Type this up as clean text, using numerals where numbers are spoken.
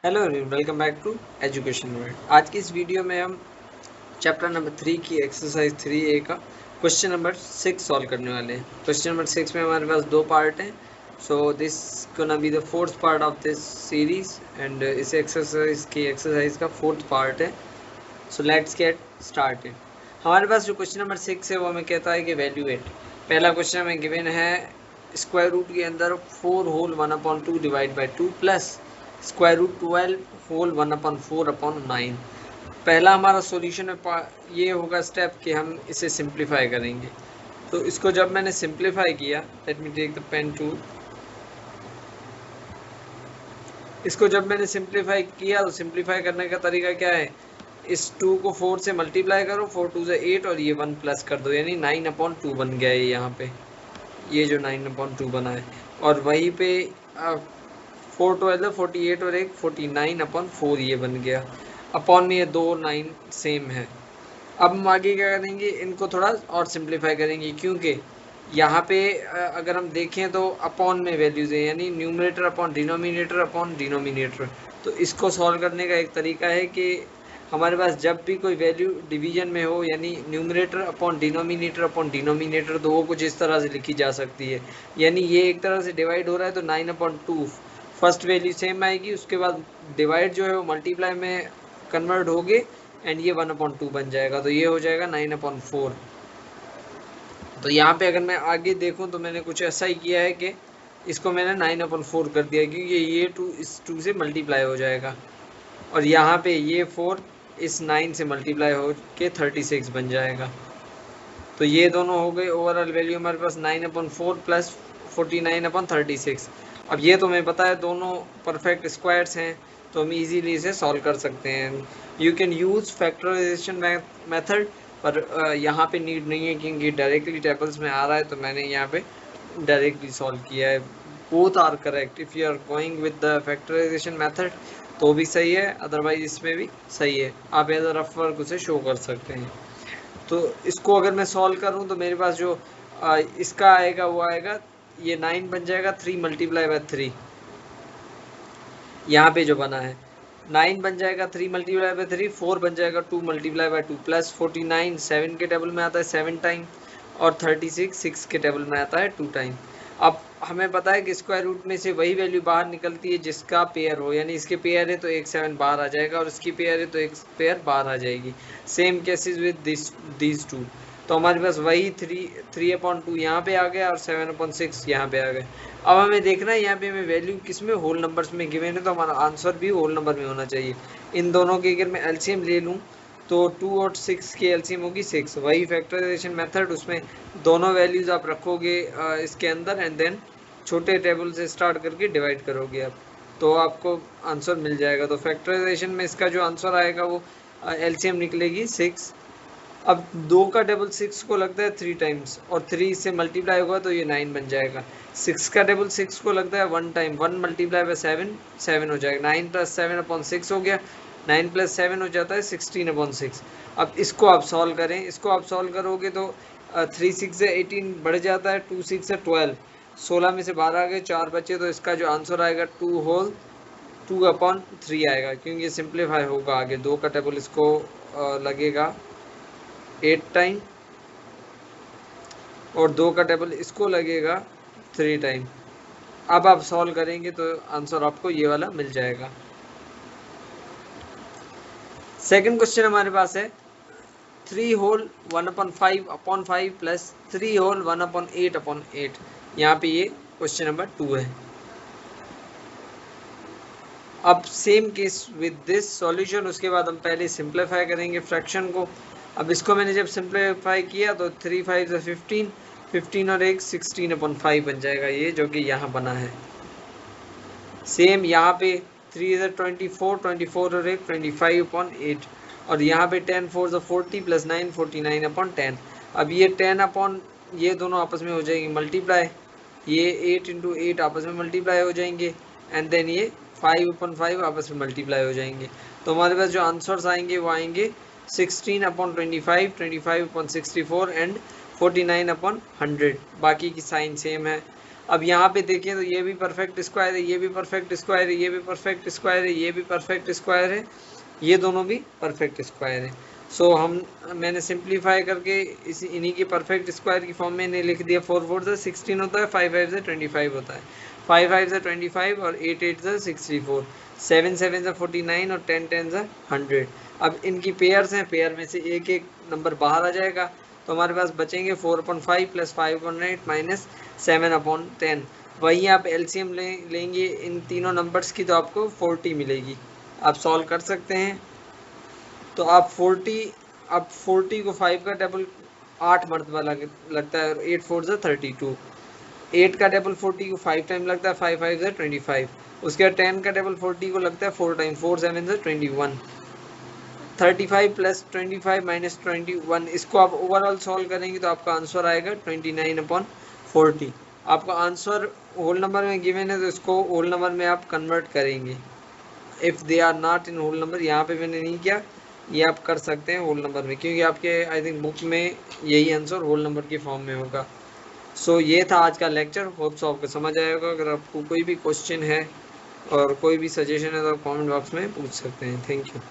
Hello welcome back to education world. आज की इस वीडियो में हम चैप्टर नंबर 3 की एक्सरसाइज 3A का क्वेश्चन नंबर 6 सॉल्व करने वाले हैं। क्वेश्चन नंबर 6 में हमारे पास दो पार्ट हैं, so this gonna be the fourth part of this series and इस एक्सरसाइज का फोर्थ पार्ट है। So let's get started. हमारे पास जो क्वेश्चन नंबर 6 है वो हमें कहता है कि वैल्यूएट। पहला क्वेश्चन हमें गिवन है स्क्वायर रूट के अंदर 4 whole 1/2 divide by 2 plus square root 12 whole 1/4/9। पहला हमारा सॉल्यूशन है, ये होगा स्टेप कि हम इसे सिंप्लीफाई करेंगे। तो इसको जब मैंने सिंप्लीफाई किया, let me take the pen tool. इसको जब मैंने सिंप्लीफाई किया तो सिंप्लीफाई करने का तरीका क्या है, इस 2 को 4 से मल्टीप्लाई करो, 4 2 से 8 और ये 1 प्लस कर दो, यानी 9/2 बन गया है यहाँ पे, ये जो 9/2 बना है। और वहीं पे 4 12 48 और एक 49/4 ये बन गया। अपॉन में ये 2 9 सेम है। अब हम आगे क्या करेंगे, इनको थोड़ा और सिंप्लीफाई करेंगे, क्योंकि यहाँ पे अगर हम देखें तो अपॉन में वैल्यूज है, यानी न्यूमरेटर अपॉन डिनोमिनेटर। तो इसको सॉल्व करने का एक तरीका है कि हमारे पास जब भी कोई वैल्यू डिवीजन में हो, यानी न्यूमरेटर अपॉन डिनोमिनेटर, तो वो कुछ इस तरह से लिखी जा सकती है। यानी ये एक तरह से डिवाइड हो रहा है तो 9/2 फर्स्ट वैल्यू सेम आएगी, उसके बाद डिवाइड जो है वो मल्टीप्लाई में कन्वर्ट होगे एंड ये 1/2 बन जाएगा, तो ये हो जाएगा 9/4। तो यहाँ पे अगर मैं आगे देखूँ तो मैंने कुछ ऐसा ही किया है कि इसको मैंने 9/4 कर दिया, क्योंकि ये 2 इस 2 से मल्टीप्लाई हो जाएगा और यहाँ पे ये 4 इस 9 से मल्टीप्लाई हो के 36 बन जाएगा। तो ये दोनों हो गए। ओवरऑल वैल्यू हमारे पास 9/4 प्लस 49/36। अब ये तो हमें पता है दोनों परफेक्ट स्क्वायर्स हैं, तो हम इजीली इसे सॉल्व कर सकते हैं। You can use factorization method, पर यहाँ पे नीड नहीं है क्योंकि डायरेक्टली टेबल्स में आ रहा है, तो मैंने यहाँ पे डायरेक्टली सॉल्व किया है। Both are correct. If you are going with the factorization method तो भी सही है, अदरवाइज इसमें भी सही है। आप एज अ रफ वर्क उसे शो कर सकते हैं। तो इसको अगर मैं सॉल्व करूं तो मेरे पास जो इसका आएगा वो आएगा, ये 9 बन जाएगा 3 मल्टीप्लाई बाय 3, यहाँ पे जो बना है 9 बन जाएगा 3 मल्टीप्लाई बाय 3, 4 बन जाएगा 2 मल्टीप्लाई बाय 2 प्लस 49 7 के टेबल में आता है 7 टाइम और 36 6 के टेबल में आता है 2 टाइम। अब हमें पता है कि स्क्वायर रूट में से वही वैल्यू बाहर निकलती है जिसका पेयर हो, यानी इसके पेयर है तो एक 7 बाहर आ जाएगा और इसकी पेयर है तो एक पेयर बाहर आ जाएगी। Same cases with this too. तो हमारे पास वही 3/2 यहाँ पे आ गया और 7/6 यहाँ पे आ गया। अब हमें देखना है यहाँ पे हमें वैल्यू किस में, होल नंबर्स में गिवन है, तो हमारा आंसर भी होल नंबर में होना चाहिए। इन दोनों की अगर मैं एलसीएम ले लूँ तो 2 और 6 की एलसीएम होगी 6। वही फैक्टराइजेशन मेथड, उसमें दोनों वैल्यूज आप रखोगे इसके अंदर एंड देन छोटे टेबल से स्टार्ट करके डिवाइड करोगे आप, तो आपको आंसर मिल जाएगा। तो फैक्टराइजेशन में इसका जो आंसर आएगा वो एलसीएम निकलेगी 6। अब 2 का टेबल 6 को लगता है 3 टाइम्स और 3 से मल्टीप्लाई होगा तो ये 9 बन जाएगा। 6 का टेबल 6 को लगता है 1 टाइम, 1 मल्टीप्लाई बाय 7 7 हो जाएगा। 9 प्लस 7/6 हो गया, 9 प्लस 7 हो जाता है 16/6। अब इसको आप सॉल्व करें, इसको आप सॉल्व करोगे तो 3 6 से 18 बढ़ जाता है, 2 6 से 12, 16 में से 12 आ गए, 4 बचे, तो इसका जो आंसर आएगा 2/3 आएगा, क्योंकि ये सिंप्लीफाई होगा आगे। 2 का टेबल इसको लगेगा 8 टाइम और 2 का टेबल इसको लगेगा 3 टाइम। अब आप सॉल्व करेंगे तो आंसर आपको ये वाला मिल जाएगा। सेकंड क्वेश्चन हमारे पास है 3 होल 1/5/5 प्लस 3 होल 1/8/8। यहाँ पे ये क्वेश्चन नंबर 2 है। अब same case with this solution, उसके बाद हम पहले सिंप्लीफाई करेंगे फ्रैक्शन को। अब इसको मैंने जब सिंप्लीफाई किया तो 3 5 से 15, 15 और एक 16/5 बन जाएगा, ये जो कि यहाँ बना है। सेम यहाँ पे 3 इधर 24, 24 और एक 25/8 और यहाँ पे 10 4 40 प्लस 9 49/10। अब ये 10 ये दोनों आपस में हो जाएंगे मल्टीप्लाई, ये 8 × 8 आपस में मल्टीप्लाई हो जाएंगे एंड देन ये 5/5 आपस में मल्टीप्लाई हो जाएंगे। तो हमारे पास जो आंसर्स आएंगे वो आएंगे 16/25, 25/64 एंड 49/100। बाकी की साइन सेम है। अब यहाँ पे देखिए तो ये भी परफेक्ट स्क्वायर है, ये भी परफेक्ट स्क्वायर है, ये भी परफेक्ट स्क्वायर है, ये भी परफेक्ट स्क्वायर है, ये दोनों भी परफेक्ट स्क्वायर है। सो मैंने सिंप्लीफाई करके इन्हीं की परफेक्ट स्क्वायर की फॉर्म में इन्हें लिख दिया। 4 4 से 16 होता है, 5 5 से 25 होता है, 5 5 से 25 और 8 8 से 64, 7 7 से 49 और 10 10 से 100। अब इनकी पेयर्स हैं, पेयर में से एक एक नंबर बाहर आ जाएगा, तो हमारे पास बचेंगे 4/5 प्लस 5/8 माइनस 7/10। वहीं आप एलसीएम लेंगे इन तीनों नंबर्स की तो आपको 40 मिलेगी। आप सॉल्व कर सकते हैं। तो आप 40 को 5 का डबल 8 मरतबा लगता है, 8 4 से 32। 8 का डबल 40 को 5 टाइम लगता है, 5 5 से 25। उसके बाद 10 का डबल 40 को लगता है 4 टाइम, 4 7 से 21। 35 प्लस 25 माइनस 21, इसको आप ओवरऑल सॉल्व करेंगे तो आपका आंसर आएगा 29/40। आपका आंसर होल नंबर में गिवन है तो इसको होल नंबर में आप कन्वर्ट करेंगे। If they are not in whole number, यहाँ पे मैंने नहीं किया, ये आप कर सकते हैं होल नंबर में, क्योंकि आपके आई थिंक बुक में यही आंसर होल नंबर की फॉर्म में होगा। सो ये था आज का लेक्चर, होप सो आपको समझ आएगा। अगर आपको कोई भी क्वेश्चन है और कोई भी सजेशन है तो आप कमेंट बॉक्स में पूछ सकते हैं। Thank you.